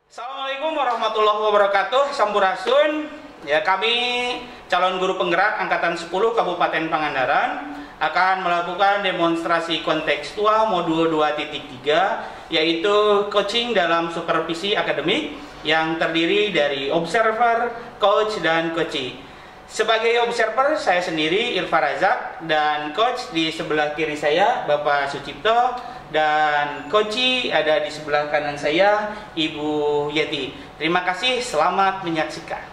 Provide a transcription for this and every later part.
Assalamualaikum warahmatullahi wabarakatuh. Sampurasun. Ya, kami calon guru penggerak angkatan 10 Kabupaten Pangandaran akan melakukan demonstrasi kontekstual modul 2.3 yaitu coaching dalam supervisi akademik yang terdiri dari observer, coach, dan coachee. Sebagai observer saya sendiri Irfa Razak, dan coach di sebelah kiri saya Bapak Sucipto, dan coachee ada di sebelah kanan saya Ibu Yeti. Terima kasih, selamat menyaksikan.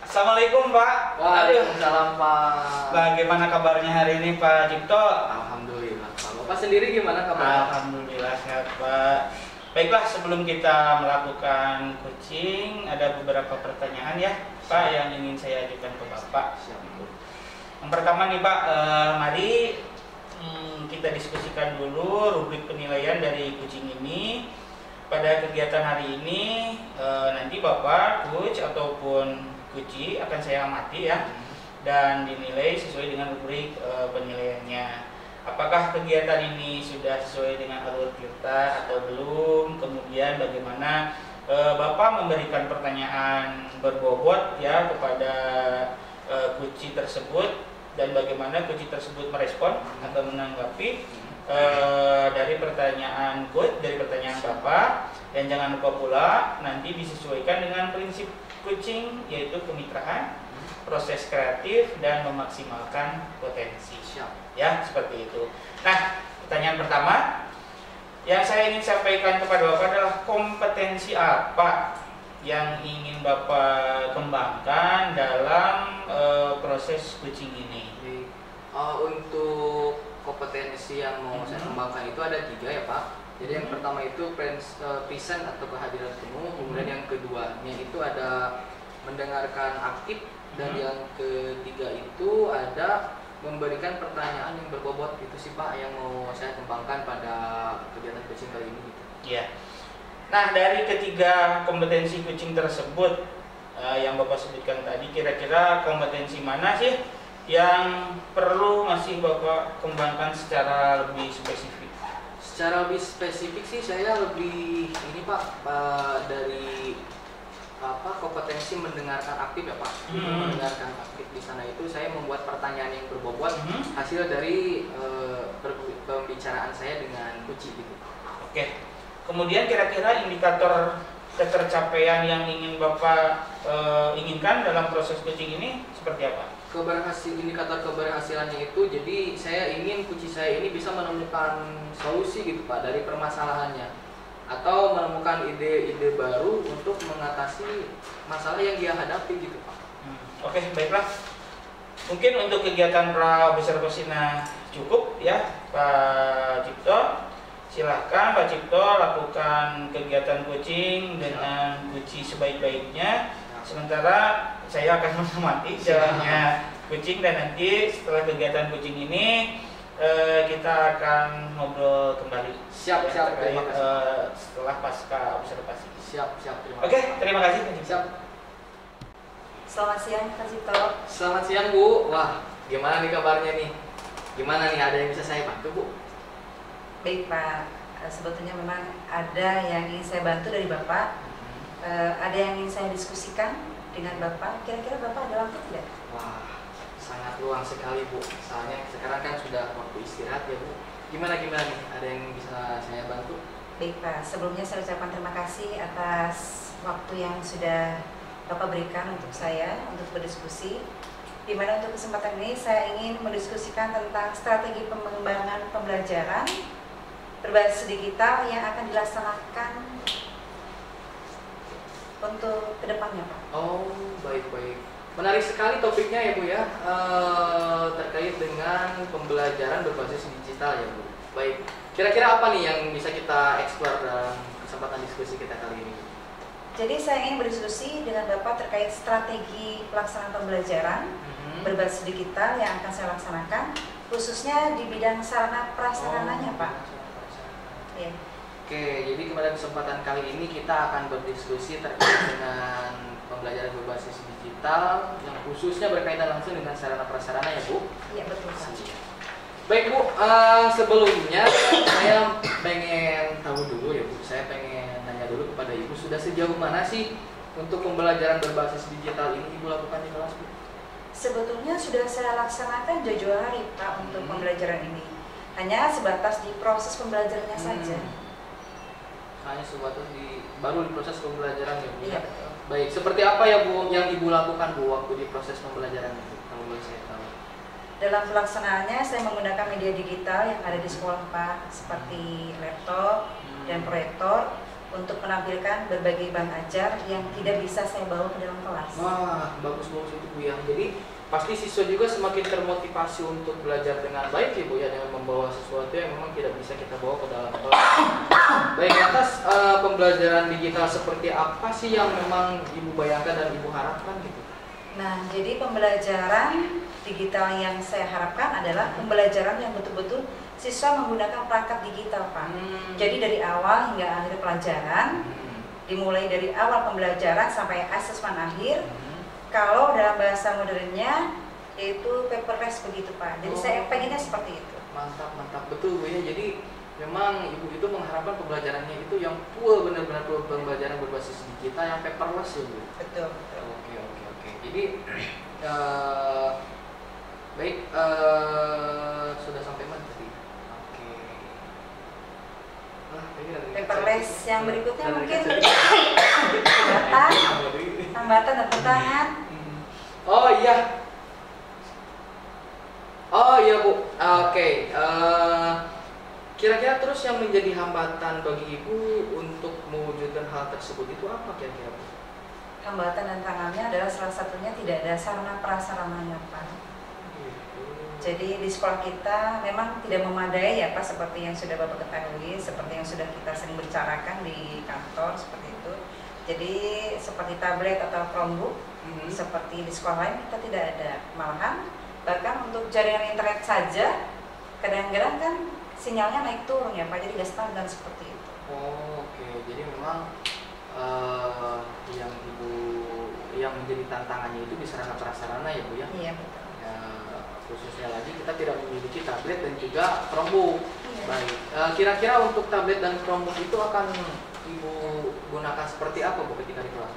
Assalamualaikum Pak. Waalaikumsalam Pak. Bagaimana kabarnya hari ini Pak Cipto? Alhamdulillah Pak. Bapak sendiri gimana kabarnya? Alhamdulillah sehat Pak. Baiklah, sebelum kita melakukan coaching ada beberapa pertanyaan ya Pak yang ingin saya ajukan ke Bapak. Yang pertama nih Pak, mari kita diskusikan dulu rubrik penilaian dari coaching ini. Pada kegiatan hari ini nanti Bapak, coach ataupun coachee akan saya amati ya, dan dinilai sesuai dengan rubrik penilaiannya. Apakah kegiatan ini sudah sesuai dengan alur kita atau belum? Kemudian bagaimana Bapak memberikan pertanyaan berbobot ya kepada coachee tersebut, dan bagaimana coachee tersebut merespon atau menanggapi dari pertanyaan coach, dari pertanyaan Bapak. Dan jangan lupa pula nanti disesuaikan dengan prinsip coaching, yaitu kemitraan, proses kreatif, dan memaksimalkan potensi. Ya, seperti itu. Nah, pertanyaan pertama yang saya ingin sampaikan kepada Bapak adalah kompetensi apa yang ingin Bapak kembangkan dalam proses coaching ini? Untuk kompetensi yang mau saya kembangkan itu ada 3 ya Pak. Jadi yang pertama itu present atau kehadiran penuh. Kemudian yang keduanya itu ada mendengarkan aktif, dan yang ketiga itu ada memberikan pertanyaan yang berbobot. Itu sih Pak yang mau saya kembangkan pada kegiatan coaching kali ini gitu. Ya. Nah, dari ketiga kompetensi coaching tersebut yang Bapak sebutkan tadi, kira-kira kompetensi mana sih yang perlu masih Bapak kembangkan secara lebih spesifik? Secara lebih spesifik sih saya lebih ini Pak, dari kompetensi mendengarkan aktif ya Pak. Mendengarkan aktif di sana itu saya membuat pertanyaan yang berbobot hasil dari pembicaraan saya dengan coachee gitu. Oke. Kemudian kira-kira indikator ketercapaian yang ingin Bapak inginkan dalam proses coaching ini seperti apa? Indikator keberhasilannya itu, jadi saya ingin coachee saya ini bisa menemukan solusi gitu Pak dari permasalahannya, atau menemukan ide-ide baru untuk mengatasi masalah yang dia hadapi gitu Pak. Oke, baiklah. Mungkin untuk kegiatan pra-observasi cukup ya Pak Cipto. Silahkan Pak Cipto lakukan kegiatan coaching dengan coachee sebaik-baiknya. Sementara saya akan mengamati jalannya coaching, dan nanti setelah kegiatan coaching ini kita akan ngobrol kembali. Siap, terima kasih. Setelah pasca observasi. Siap, terima kasih. Oke, terima kasih Pak Cipto. Siap. Selamat siang Pak Cipto. Selamat siang Bu. Wah, gimana nih kabarnya nih? Gimana nih, ada yang bisa saya bantu Bu? Baik Pak, sebetulnya memang ada yang ingin saya bantu dari Bapak. Ada yang ingin saya diskusikan dengan Bapak. Kira-kira Bapak ada waktu tidak? Wah, sangat luang sekali Bu. Soalnya sekarang kan sudah waktu istirahat ya Bu. Gimana nih? Ada yang bisa saya bantu? Baik Pak, sebelumnya saya ucapkan terima kasih atas waktu yang sudah Bapak berikan untuk saya untuk berdiskusi. Di mana untuk kesempatan ini saya ingin mendiskusikan tentang strategi pengembangan pembelajaran berbasis digital yang akan dilaksanakan untuk kedepannya Pak. Oh, baik. Menarik sekali topiknya ya Bu ya, terkait dengan pembelajaran berbasis digital ya Bu. Baik, kira-kira apa nih yang bisa kita eksplor dalam kesempatan diskusi kita kali ini? Jadi saya ingin berdiskusi dengan Bapak terkait strategi pelaksanaan pembelajaran berbasis digital yang akan saya laksanakan, khususnya di bidang sarana prasarananya Pak. Ya. Oke, jadi pada kesempatan kali ini kita akan berdiskusi terkait dengan pembelajaran berbasis digital yang khususnya berkaitan langsung dengan sarana prasarana ya Bu? Iya betul Pak. Baik Bu, sebelumnya saya pengen tahu dulu ya Bu, saya sejauh mana sih untuk pembelajaran berbasis digital ini Ibu lakukan di kelas, Bu? Sebetulnya sudah saya laksanakan jauh-jauh hari Pak untuk pembelajaran ini. Hanya sebatas di proses pembelajarannya saja. Hanya sebatas baru di proses pembelajaran ya, Bu? Iya, betul. Baik, seperti apa ya Bu yang Ibu lakukan, Bu, waktu di proses pembelajaran itu, kalau boleh saya tahu? Dalam pelaksanaannya saya menggunakan media digital yang ada di sekolah Pak, seperti laptop dan proyektor untuk menampilkan berbagai bahan ajar yang tidak bisa saya bawa ke dalam kelas. Wah, bagus-bagus itu Bu ya. Jadi pasti siswa juga semakin termotivasi untuk belajar dengan baik ya Bu ya, dengan membawa sesuatu yang memang tidak bisa kita bawa ke dalam kelas. Baik, atas pembelajaran digital seperti apa sih yang memang Ibu bayangkan dan Ibu harapkan gitu? Nah, jadi pembelajaran digital yang saya harapkan adalah pembelajaran yang betul-betul siswa menggunakan perangkat digital Pak. Jadi dari awal hingga akhir pelajaran, dimulai dari awal pembelajaran sampai asesmen akhir. Kalau dalam bahasa modernnya yaitu paperless begitu Pak. Jadi saya pengennya seperti itu. Mantap, mantap, betul Bu ya. Jadi memang Ibu itu mengharapkan pembelajarannya itu yang full, benar-benar pembelajaran berbasis digital yang paperless ya Bu. Betul. Oke. Jadi baik, sudah sampai mana tadi? Oke. Nah, ini Paperless yang berikutnya mungkin hambatan dan tantangan. Oh iya Bu. Oke. Kira-kira terus yang menjadi hambatan bagi Ibu untuk mewujudkan hal tersebut itu apa kira-kira Bu? Hambatan dan tantangannya adalah salah satunya tidak ada sarana prasarananya Pak. Jadi di sekolah kita memang tidak memadai ya Pak, seperti yang sudah Bapak ketahui, seperti yang sudah kita sering bicarakan di kantor seperti itu. Jadi seperti tablet atau Chromebook, seperti di sekolah lain kita tidak ada. Malahan bahkan untuk jaringan internet saja kadang-kadang kan sinyalnya naik turun ya Pak, jadi nggak standar seperti itu. Oke. Jadi memang yang menjadi tantangannya itu di sarana prasarana ya Bu ya? Iya betul. Ya, khususnya lagi kita tidak memiliki tablet dan juga Chromebook. Iya. Baik, kira-kira untuk tablet dan Chromebook itu akan Ibu gunakan seperti apa Bu ketika di kelas?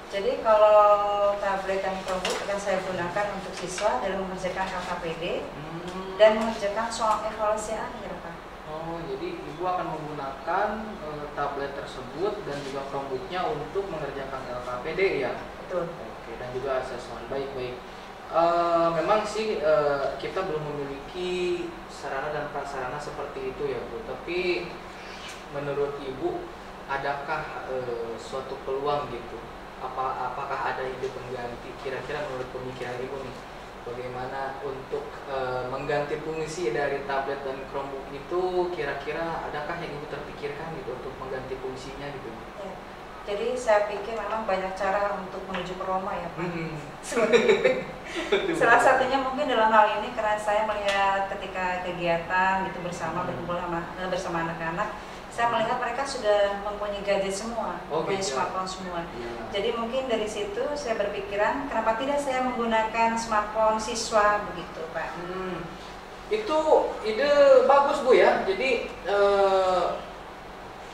Jadi kalau tablet dan Chromebook akan saya gunakan untuk siswa dalam mengerjakan LKPD dan mengerjakan soal evaluasi akhir Pak. Oh, jadi Ibu akan menggunakan tablet tersebut dan juga Chromebooknya untuk mengerjakan LKPD ya? Betul. Oke, dan juga asesmen. Baik. Memang sih kita belum memiliki sarana dan prasarana seperti itu ya Bu. Tapi menurut Ibu, adakah suatu peluang gitu? Apakah ada ide pengganti? Kira-kira menurut pemikiran Ibu nih, bagaimana untuk mengganti fungsi dari tablet dan Chromebook itu? Kira-kira adakah yang Ibu terpikirkan gitu untuk mengganti fungsinya gitu? Ya. Jadi saya pikir memang banyak cara untuk menuju ke Roma ya Pak. Salah satunya mungkin dalam hal ini karena saya melihat ketika kegiatan gitu bersama berkumpul bersama anak-anak, saya melihat mereka sudah mempunyai gadget semua, mempunyai smartphone semua. Jadi mungkin dari situ saya berpikiran kenapa tidak saya menggunakan smartphone siswa begitu Pak. Itu ide bagus Bu ya. Jadi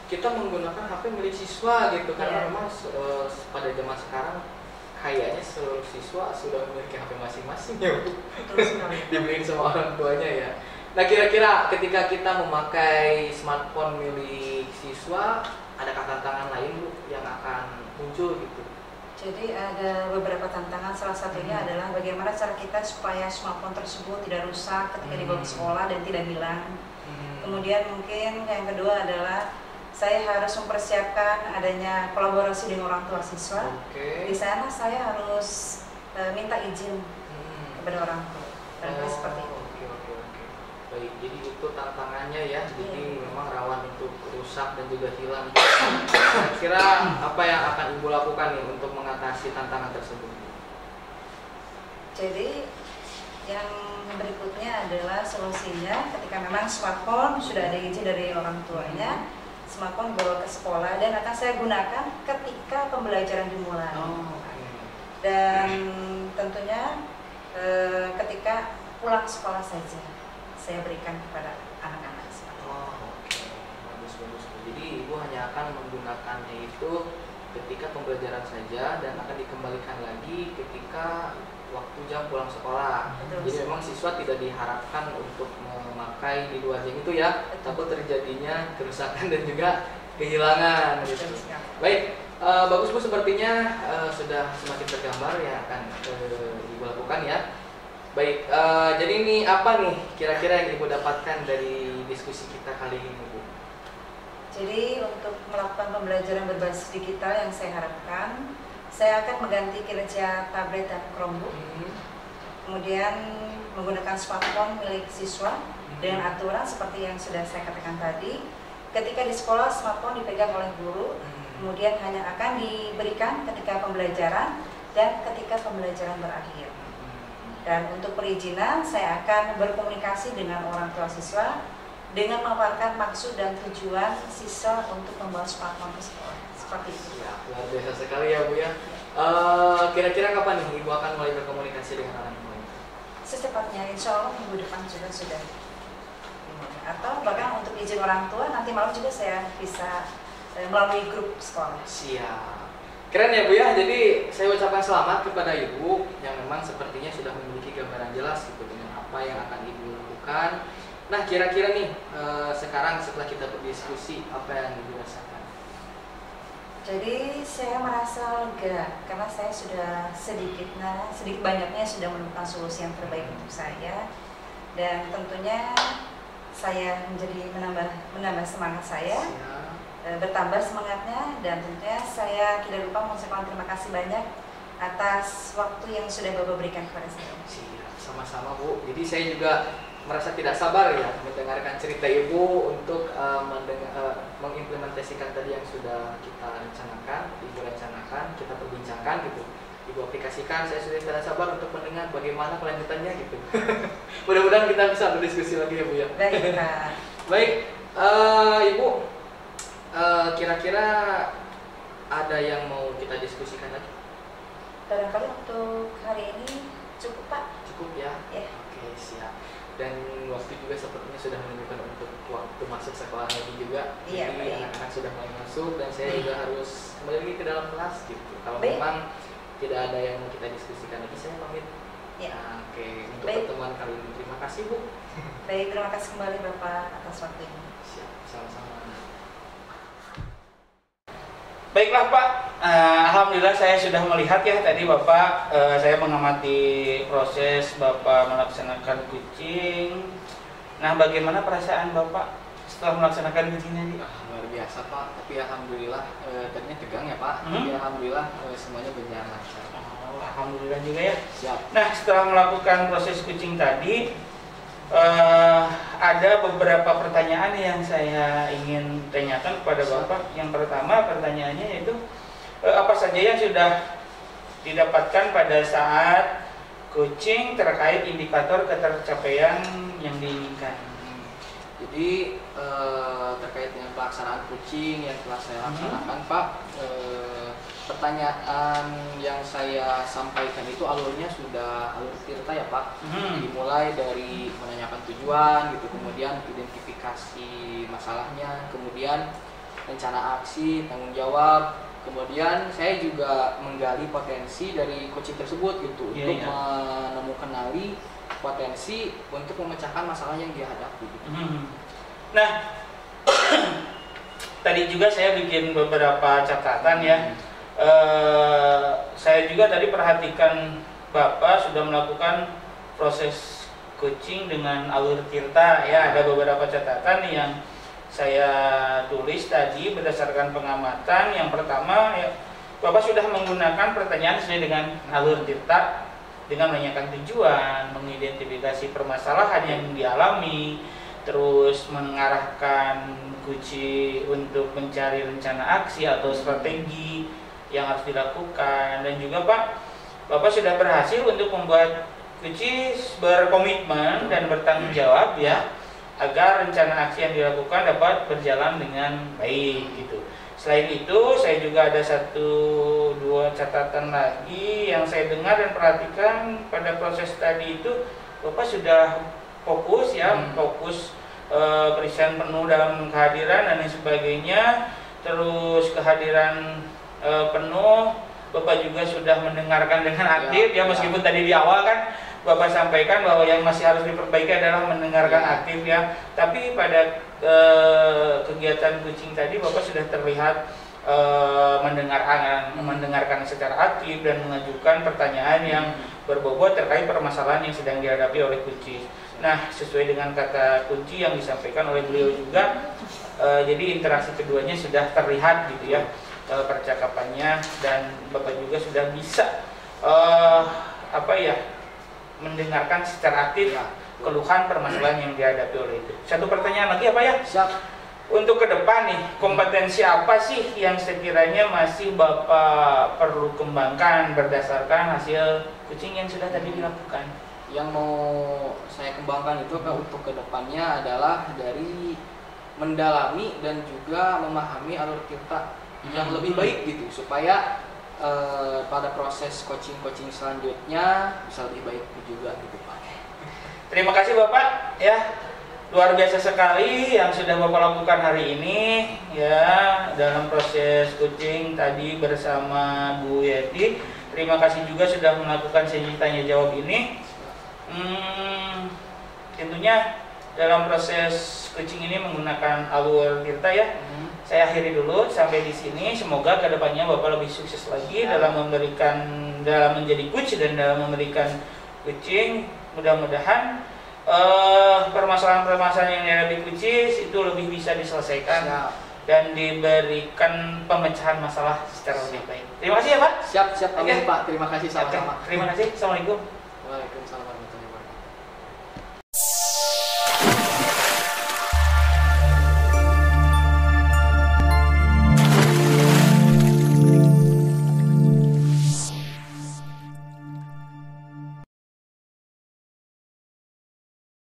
kita menggunakan HP milik siswa gitu karena memang pada zaman sekarang kayaknya seluruh siswa sudah memiliki HP masing-masing ya Bu. Dibeliin sama orang tuanya ya. Nah, kira-kira ketika kita memakai smartphone milik siswa, adakah tantangan lain Bu yang akan muncul gitu? Jadi ada beberapa tantangan, salah satunya adalah bagaimana cara kita supaya smartphone tersebut tidak rusak ketika dibawa ke sekolah dan tidak hilang. Kemudian mungkin yang kedua adalah saya harus mempersiapkan adanya kolaborasi dengan orang tua siswa. Di sana saya harus minta izin kepada orang tua. Seperti itu. Baik, jadi itu tantangannya ya. Jadi memang rawan untuk rusak dan juga hilang. Kira apa yang akan Ibu lakukan nih untuk mengatasi tantangan tersebut? Jadi yang berikutnya adalah solusinya ketika memang smartphone sudah ada izin dari orang tuanya, smartphone bawa ke sekolah dan akan saya gunakan ketika pembelajaran dimulai. Dan tentunya ketika pulang sekolah saja saya berikan kepada anak-anak. Bagus. Jadi Ibu hanya akan menggunakannya itu ketika pembelajaran saja dan akan dikembalikan lagi ketika waktu jam pulang sekolah. Betul. Jadi memang siswa tidak diharapkan untuk memakai di 2 jam itu ya, takut terjadinya kerusakan dan juga kehilangan. Gitu. Baik, bagus Bu, sepertinya sudah semakin tergambar yang akan Ibu lakukan ya. Baik, jadi ini apa nih kira-kira yang Ibu dapatkan dari diskusi kita kali ini Bu? Jadi untuk melakukan pembelajaran berbasis digital yang saya harapkan, saya akan mengganti kinerja tablet dan Chromebook, kemudian menggunakan smartphone milik siswa dengan aturan seperti yang sudah saya katakan tadi. Ketika di sekolah, smartphone dipegang oleh guru, kemudian hanya akan diberikan ketika pembelajaran dan ketika pembelajaran berakhir. Dan untuk perizinan, saya akan berkomunikasi dengan orang tua siswa dengan memaparkan maksud dan tujuan siswa untuk membawa smartphone ke sekolah. Seperti itu. Ya, luar biasa sekali ya Bu ya. Kira-kira kapan nih Ibu akan mulai berkomunikasi dengan orang tua? Secepatnya, insya Allah minggu depan juga sudah. Atau bahkan untuk izin orang tua, nanti malam juga saya bisa melalui grup sekolah. Siap. Keren ya Bu ya. Jadi saya ucapkan selamat kepada Ibu yang memang sepertinya sudah memiliki gambaran jelas gitu dengan apa yang akan Ibu lakukan. Nah, kira-kira nih sekarang setelah kita berdiskusi, apa yang Ibu rasakan? Jadi saya merasa lega karena saya sudah sedikit banyaknya sudah menemukan solusi yang terbaik untuk saya, dan tentunya saya menjadi menambah semangat saya, bertambah semangatnya, dan tentunya saya tidak lupa mengucapkan terima kasih banyak atas waktu yang sudah Bapak berikan kepada saya. Siap, sama-sama Bu. Jadi saya juga merasa tidak sabar ya mendengarkan cerita Ibu untuk mengimplementasikan tadi yang sudah kita rencanakan, Ibu rencanakan, kita perbincangkan gitu. Ibu aplikasikan, saya sudah tidak sabar untuk mendengar bagaimana kelanjutannya gitu. Mudah-mudahan kita bisa berdiskusi lagi ya Bu ya. Baik, Pak. Baik, Ibu, kira-kira ada yang mau kita diskusikan lagi? Barangkali untuk hari ini cukup, Pak. Cukup ya? Ya. Oke, siap. Dan waktu juga sepertinya sudah menunjukkan untuk waktu masuk sekolah lagi juga. Iya, jadi baik. anak-anak sudah mulai masuk dan saya juga harus kembali lagi ke dalam kelas gitu. Kalau Baik. memang tidak ada yang mau kita diskusikan lagi, saya pamit. Ya. Nah, oke, untuk Baik. pertemuan kali ini terima kasih Bu. Baik, terima kasih kembali Bapak atas waktunya. Siap, sama-sama. Baiklah Pak, Alhamdulillah saya sudah melihat ya tadi Bapak, saya mengamati proses Bapak melaksanakan coaching. Nah, bagaimana perasaan Bapak setelah melaksanakan coaching tadi? Luar biasa Pak, tapi alhamdulillah tadinya tegang ya Pak, tapi alhamdulillah semuanya berjalan lancar. Oh, alhamdulillah juga ya. Siap. Nah, setelah melakukan proses coaching tadi, ada beberapa pertanyaan yang saya ingin tanyakan kepada Bapak. Yang pertama pertanyaannya yaitu apa saja yang sudah didapatkan pada saat coaching terkait indikator ketercapaian yang diinginkan. Jadi terkait dengan pelaksanaan coaching yang telah saya laksanakan Pak, pertanyaan yang saya sampaikan itu alurnya sudah alur tirta ya Pak. Dimulai dari menanyakan tujuan gitu, kemudian identifikasi masalahnya, kemudian rencana aksi, tanggung jawab, kemudian saya juga menggali potensi dari coaching tersebut gitu, untuk menemukan potensi untuk memecahkan masalah yang dihadapi gitu. Nah, tadi juga saya bikin beberapa catatan ya. Saya juga tadi perhatikan Bapak sudah melakukan proses coaching dengan alur tirta ya. Ada beberapa catatan yang saya tulis tadi berdasarkan pengamatan. Yang pertama ya, Bapak sudah menggunakan pertanyaan sesuai dengan alur tirta dengan menanyakan tujuan, mengidentifikasi permasalahan yang dialami, terus mengarahkan kunci untuk mencari rencana aksi atau strategi yang harus dilakukan, dan juga Bapak sudah berhasil untuk membuat kunci berkomitmen dan bertanggung jawab ya, agar rencana aksi yang dilakukan dapat berjalan dengan baik gitu. Selain itu, saya juga ada 1-2 catatan lagi yang saya dengar dan perhatikan pada proses tadi itu. Bapak sudah fokus ya, fokus perizinan penuh dalam kehadiran dan lain sebagainya. terus kehadiran penuh. Bapak juga sudah mendengarkan dengan aktif ya, meskipun tadi di awal kan Bapak sampaikan bahwa yang masih harus diperbaiki adalah mendengarkan aktif ya. Tapi pada kegiatan kucing tadi Bapak sudah terlihat mendengarkan secara aktif dan mengajukan pertanyaan yang berbobot terkait permasalahan yang sedang dihadapi oleh kucing. Nah, sesuai dengan kata kunci yang disampaikan oleh beliau juga, jadi interaksi keduanya sudah terlihat gitu ya, percakapannya, dan Bapak juga sudah bisa mendengarkan secara aktif keluhan permasalahan yang dihadapi oleh itu. Satu pertanyaan lagi apa ya? Siap. Untuk ke depan nih, kompetensi apa sih yang sekiranya masih Bapak perlu kembangkan berdasarkan hasil kucing yang sudah tadi dilakukan? Yang mau saya kembangkan itu untuk kedepannya adalah dari mendalami dan juga memahami alur tirta yang lebih baik gitu, supaya pada proses coaching selanjutnya bisa lebih baik juga gitu Pak. Terima kasih Bapak ya, luar biasa sekali yang sudah Bapak lakukan hari ini ya dalam proses coaching tadi bersama Bu Yeti. Terima kasih juga sudah melakukan sesi tanya jawab ini. Tentunya dalam proses coaching ini menggunakan alur tirta ya. Saya akhiri dulu sampai di sini. Semoga kedepannya Bapak lebih sukses lagi dalam menjadi coach dan dalam memberikan coaching. Mudah-mudahan permasalahan-permasalahan yang dihadapi coaches itu lebih bisa diselesaikan dan diberikan pemecahan masalah secara lebih baik. Terima kasih ya Pak. Siap, amin Pak. Terima kasih sama-sama. Terima kasih. Assalamualaikum. Waalaikumsalam warahmatullahi wabarakatuh.